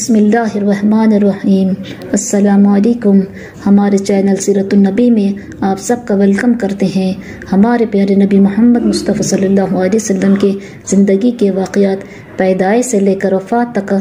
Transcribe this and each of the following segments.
बिस्मिल्लाहिर्रहमानिर्रहीम। अस्सलामुअलैकुम। हमारे चैनल सीरतुन्नबी में आप सबका वेलकम करते हैं। हमारे प्यारे नबी मोहम्मद मुस्तफ़ा सल्लल्लाहु अलैहि वसल्लम के ज़िंदगी के वाक़यात पैदाइश से लेकर वफ़ात तक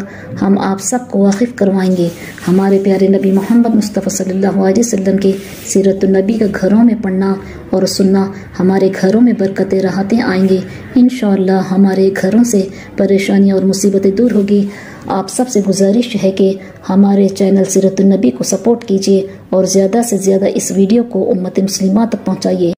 हम आप सबको वाकिफ़ करवाएंगे। हमारे प्यारे नबी मोहम्मद मुस्तफ़ा सल्लल्लाहु अलैहि वसल्लम के सीरतुन्नबी का घरों में पढ़ना और सुनना हमारे घरों में बरकतें राहतें आएंगे। इंशाअल्लाह हमारे घरों से परेशानियाँ और मुसीबतें दूर होगी। आप सबसे गुजारिश है कि हमारे चैनल सीरतुन्नबी को सपोर्ट कीजिए और ज़्यादा से ज़्यादा इस वीडियो को उम्मत मुस्लिमा तक पहुँचाइए।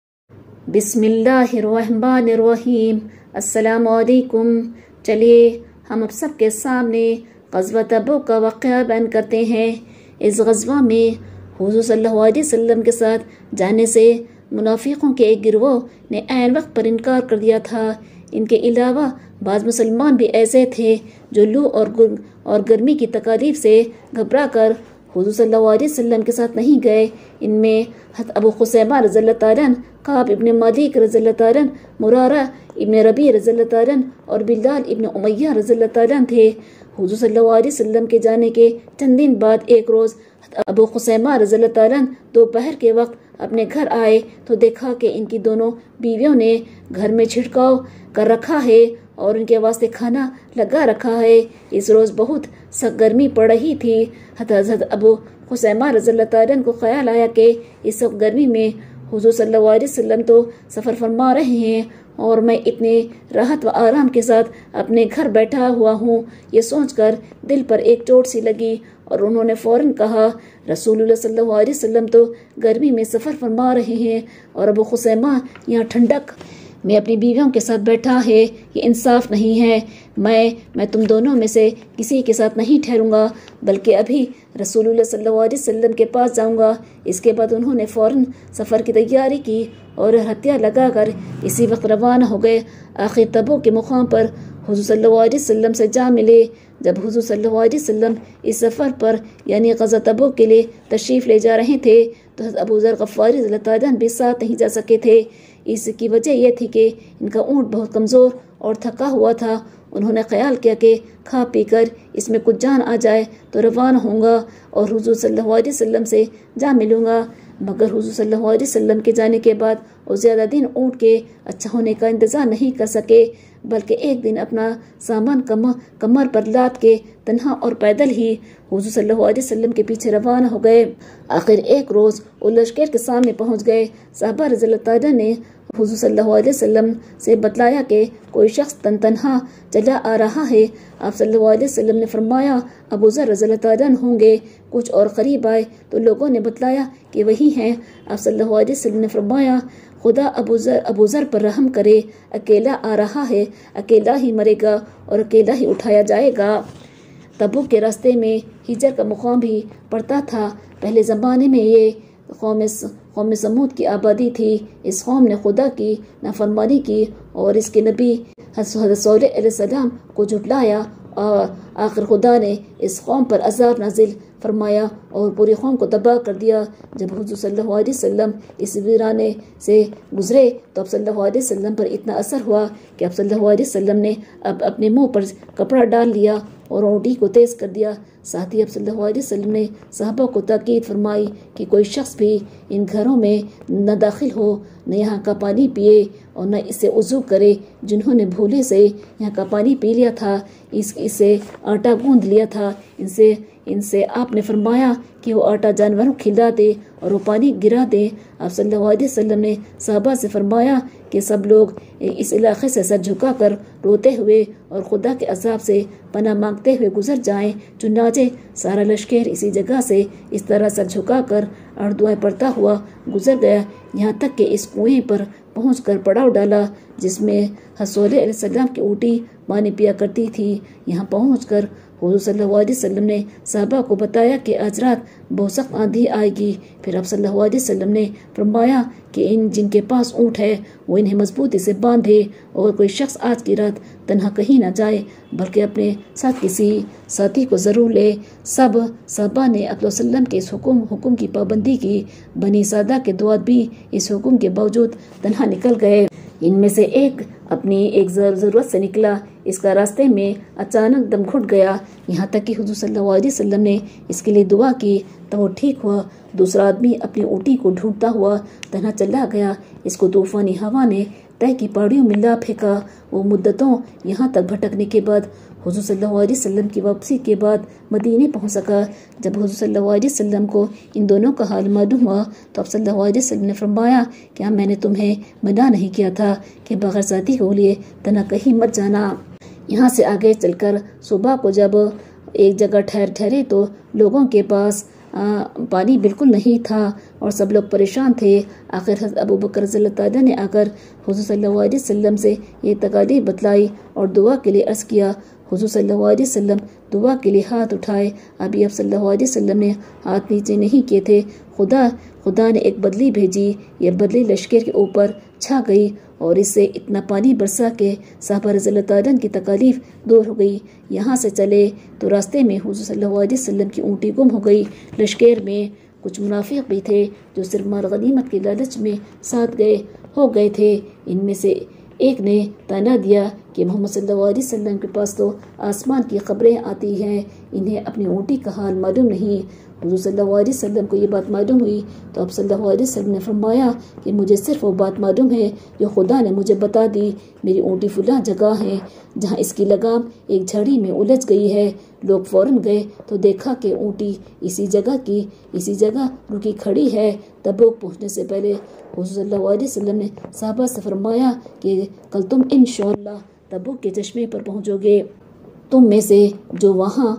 बिस्मिल्लाहिर्रहमानिर्रहीम। अस्सलामु अलैकुम। चलिए हम अब सबके सामने ग़ज़वा तबूक का वाक़या बयान करते हैं। इस ग़ज़वा में हुज़ूर सल्लल्लाहु अलैहि वसल्लम के साथ जाने से मुनाफिकों के एक गिरोह ने ऐन वक्त पर इनकार कर दिया था। इनके अलावा बाज़ मुसलमान भी ऐसे थे जो लू और गर्मी की तकालीफ से घबरा कर हुज़ूर सल्लल्लाहु अलैहि वसल्लम के साथ नहीं गए। इनमें हज़रत अबू खुज़ैमा रज़ियल्लाहु तआला अन्हु, काब इब्न मालिक रज़ियल्लाहु तआला अन्हु, मुरारा इब्न रबी रज़ियल्लाहु तआला अन्हु और बिलाल इब्न उमय्या रज़ियल्लाहु तआला अन्हु थे। हुज़ूर सल्लल्लाहु अलैहि वसल्लम के जाने के चंद दिन बाद एक रोज़ अबू खुज़ैमा रज़ियल्लाहु तआला अन्हु दोपहर के वक्त अपने घर आए तो देखा कि इनकी दोनों बीवियों ने घर में छिड़काव कर रखा है और उनके वास्ते खाना लगा रखा है। इस रोज़ बहुत सख्त गर्मी पड़ रही थी। हज़रत अबू खुज़ैमा रज़ियल्लाहु तआला अन्हु को ख्याल आया कि इस सख्त गर्मी में हुज़ूर सल्लल्लाहु अलैहि वसल्लम तो सफ़र फरमा रहे हैं और मैं इतने राहत व आराम के साथ अपने घर बैठा हुआ हूँ। ये सोचकर दिल पर एक चोट सी लगी और उन्होंने फ़ौरन कहा, रसूलुल्लाह सल्लल्लाहु अलैहि वसल्लम तो गर्मी में सफ़र फरमा रहे हैं और अबू खुज़ैमा यहाँ ठंडक में अपनी बीवियों के साथ बैठा है। ये इंसाफ नहीं है। मैं तुम दोनों में से किसी के साथ नहीं ठहरूंगा बल्कि अभी रसूलुल्लाह सल्लल्लाहु अलैहि वसल्लम के पास जाऊंगा। इसके बाद उन्होंने फ़ौरन सफ़र की तैयारी की और हथियार लगाकर इसी वक्त रवाना हो गए। आखिर तबूक के मुकाम पर हुज़ूर सल्लल्लाहु अलैहि वसल्लम से जा मिले। जब हुज़ूर सल्लल्लाहु अलैहि वसल्लम इस सफ़र पर यानी ग़ज़वा तबूक के लिए तशरीफ़ ले जा रहे थे तो अबू ज़र ग़फ़ारी रज़ियल्लाहु तआला अन्हु भी साथ नहीं जा सके थे। इसकी वजह यह थी कि इनका ऊँट बहुत कमज़ोर और थका हुआ था। उन्होंने ख्याल किया कि खा पी कर इसमें कुछ जान आ जाए तो रवाना होऊंगा और हुज़ूर सल्लल्लाहु अलैहि वसल्लम से जा मिलूँगा। मगर हुज़ूर सल्लल्लाहु अलैहि वसल्लम के जाने के बाद वो ज़्यादा दिन ऊँट के अच्छा होने का इंतज़ार नहीं कर सके बल्कि एक दिन अपना सामान कमर पर लाद के तन्हा और पैदल ही हुज़ूर सल्लल्लाहु अलैहि वसल्लम के पीछे रवाना हो गए। आखिर एक रोज़ वो लश्कर के सामने पहुँच गए। सहाबा रज़ियल्लाहु तआला ने हुज़ूर सल्लल्लाहु अलैहि वसल्लम से बतलाया कि कोई शख्स तन्हा चला आ रहा है। आप सल्लल्लाहु अलैहि वसल्लम ने फरमाया, अबू ज़र रज़ियल्लाहु तआला अन्हु होंगे। कुछ और करीब आए तो लोगों ने बतलाया कि वही हैं। आप सल्लल्लाहु अलैहि वसल्लम ने फरमाया, खुदा अबू ज़र पर रहम करे, अकेला आ रहा है, अकेला ही मरेगा और अकेला ही उठाया जाएगा। तबूक के रास्ते में हिजर का मुकाम भी पड़ता था। पहले ज़माने में ये कौम समूद की आबादी थी। इस कौम ने खुदा की नाफरमानी की और इसके नबी हज़रत सोलेह अलैहिस्सलाम को झुटलाया और आखिर खुदा ने इस कौम पर अज़ाब नाजिल फरमाया और पूरी कौम को तबाह कर दिया। जब हुज़ूर सल्लल्लाहु अलैहि वसल्लम इस वीराने से गुजरे तो अब सल्लल्लाहु अलैहि वसल्लम पर इतना असर हुआ कि अब सल्लल्लाहु अलैहि वसल्लम ने अब अपने मुंह पर कपड़ा डाल लिया और ओंठी को तेज़ कर दिया। साथ ही अब सल्लल्लाहु अलैहि वसल्लम ने सहाबा को ताकीद फरमाई कि कोई शख्स भी इन घरों में न दाखिल हो, न यहाँ का पानी पिए और न इसे वज़ू करे। जिन्होंने भूले से यहाँ का पानी पी लिया था, इससे आटा गूंद लिया था, इनसे आपने फरमाया कि वो आटा जानवरों को खिला दे और वो पानी गिरा दे। आप सल्लल्लाहु अलैहि वसल्लम ने सहाबा से फरमाया कि सब लोग इस इलाके से सर झुकाकर रोते हुए और खुदा के अज़ाब से पनाह मांगते हुए गुजर जाएं। चुनाचे सारा लश्कर इसी जगह से इस तरह सर झुकाकर और दुआएं पढ़ता हुआ गुजर गया, यहाँ तक कि इस कुएं पर पहुंचकर पड़ाव डाला जिसमें हज़रत सोलेह अलैहिस्सलाम की ऊँटी पानी पिया करती थी। यहाँ पहुंचकर हुज़ूर सल्लल्लाहु अलैहि वसल्लम ने सहाबा को बताया कि आज रात बहुत सख्त आंधी आएगी। फिर आप सल्लल्लाहु अलैहि वसल्लम ने फरमाया कि जिनके पास ऊँट है वो इन्हें मजबूती से बांधे और कोई शख्स आज की रात तन्हा कहीं ना जाए बल्कि अपने साथ किसी साथी को ज़रूर ले। सब सहाबा ने अल्लाह वसल्लम के इस हुक्म की पाबंदी की। बनी सादा के दुआत भी इस हुक्म के बावजूद तन्हा निकल गए। इनमें से एक अपनी एक ज़रूरत से निकला। اس کا راستے میں اچانک دم گھٹ گیا، یہاں تک کہ حضور صلی اللہ علیہ وسلم نے اس کے لیے دعا کی تو وہ ٹھیک ہوا۔ دوسرا آدمی اپنی اونٹی کو ڈھونڈتا ہوا تنہا چلا گیا، اس کو طوفانی ہوا نے طے کی پہاڑیوں میں لا پھینکا۔ وہ مدتوں یہاں تک بھٹکنے کے بعد حضور صلی اللہ علیہ وسلم کی واپسی کے بعد مدینے پہنچ سکا۔ جب حضور صلی اللہ علیہ وسلم کو ان دونوں کا حال معلوم ہوا تو آپ صلی اللہ علیہ وسلم نے فرمایا، کیا میں نے تمہیں منع نہیں کیا تھا کہ بغیر ساتھی کو لیے تنہا کہیں مت جانا؟ یہاں سے آگے چل کر صبح کو جب ایک جگہ ٹھہرے تو لوگوں کے پاس پانی بالکل نہیں تھا اور سب لوگ پریشان تھے۔ آخر حضرت ابو بکر رضی اللہ تعالیٰ نے آ کر حضور صلی اللہ علیہ وسلم سے یہ تکالیف بتلائی اور دعا کے لیے عرض کیا۔ حضور صلی اللہ علیہ وسلم دعا کے لیے ہاتھ اٹھائے، ابھی آپ صلی اللہ علیہ وسلم نے ہاتھ نیچے نہیں کیے تھے۔ خدا نے ایک بدلی بھیجی، یہ بدلی لشکر کے اوپر چھا گئی اور اس سے اتنا پانی برسا کہ صحابہ رضی اللہ تعالیٰ کی تکالیف دور ہو گئی۔ یہاں سے چلے تو راستے میں حضور صلی اللہ علیہ وسلم کی اونٹی گم ہو گئی۔ لشکر میں کچھ منافق بھی تھے جو صرف مال غنیمت کے لالچ میں ساتھ ہو گئے تھے۔ ان میں سے ایک نے طعنہ دیا کہ محمد صلی اللہ علیہ وسلم کے پاس تو آسمان کی خبریں آتی ہیں، انہیں اپنی اونٹی کا حال معلوم نہیں۔ حضور صلی اللہ علیہ وسلم کو یہ بات معلوم ہوئی تو آپ صلی اللہ علیہ وسلم نے فرمایا کہ مجھے صرف وہ بات معلوم ہے جو خدا نے مجھے بتا دی۔ میری اونٹی فلاں جگہ ہے جہاں اس کی لگام ایک جھڑی میں الجھ گئی ہے۔ لوگ فوراً گئے تو دیکھا کہ اونٹی اسی جگہ رکی کھڑی ہے۔ تبوک پہنچنے سے پہلے حضور صلی اللہ علیہ وسلم نے صحابہ سے فرمایا کہ کل تم انشاءاللہ تبوک کے چشمے پر پہنچو گے۔ تم میں سے جو وہاں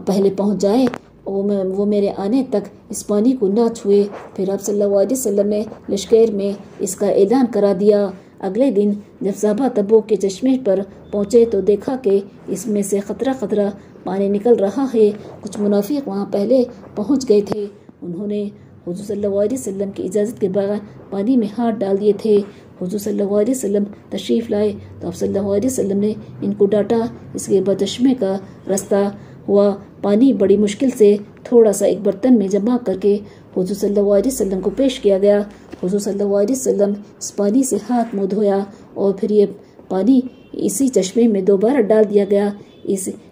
پہلے پہنچ جائے وہ میرے آنے تک اس پانی کو نہ چھوئے۔ پھر آپ صلی اللہ علیہ وسلم نے لشکر میں اس کا اعلان کرا دیا۔ اگلے دن جب صحابہ تبوک کے چشمے پر پہنچے تو دیکھا کہ اس میں سے خطرہ پانی نکل رہا ہے۔ کچھ منافق وہاں پہلے پہنچ گئے تھے، انہوں نے حضور صلی اللہ علیہ وسلم کی اجازت کے بغیر پانی میں ہاتھ ڈال دیے تھے۔ حضور صلی اللہ علیہ وسلم تشریف لائے تو آپ صلی اللہ علیہ وسلم نے ان کو ڈانٹا۔ اس کے بعد چشمے کا راستہ ہوا، پانی بڑی مشکل سے تھوڑا سا ایک برتن میں جمع کر کے حضور صلی اللہ علیہ وسلم کو پیش کیا گیا۔ حضور صلی اللہ علیہ وسلم اس پانی سے ہاتھ منہ دھویا اور پھر یہ پانی اسی چشمے میں دوبارہ ڈال دیا گیا۔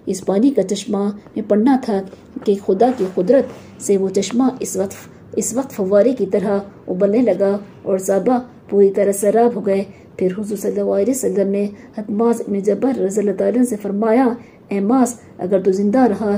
اس پانی کا چشمہ میں پڑھنا تھا کہ خدا کی قدرت سے وہ چشمہ اس وقت فوارے کی طرح ابلنے لگا اور صحابہ پوری طرح سیراب ہو گئے۔ پھر حضور صلی اللہ علیہ وسلم نے حضرت معاذ بن جبل رضی اللہ تعالیٰ سے فرمایا، اے معاذ، اگر تو زندہ رہا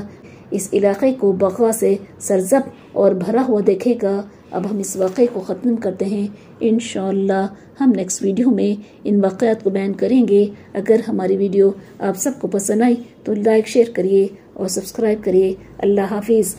اس علاقے کو بغا سے سرزب اور بھرا ہوا دیکھے گا۔ اب ہم اس واقعے کو ختم کرتے ہیں، انشاءاللہ ہم نیکسٹ ویڈیو میں ان واقعات کو بیان کریں گے۔ اگر ہماری ویڈیو آپ سب کو پسند آئی تو لائک شیئر کریے اور سبسکرائب کریے۔ اللہ حافظ۔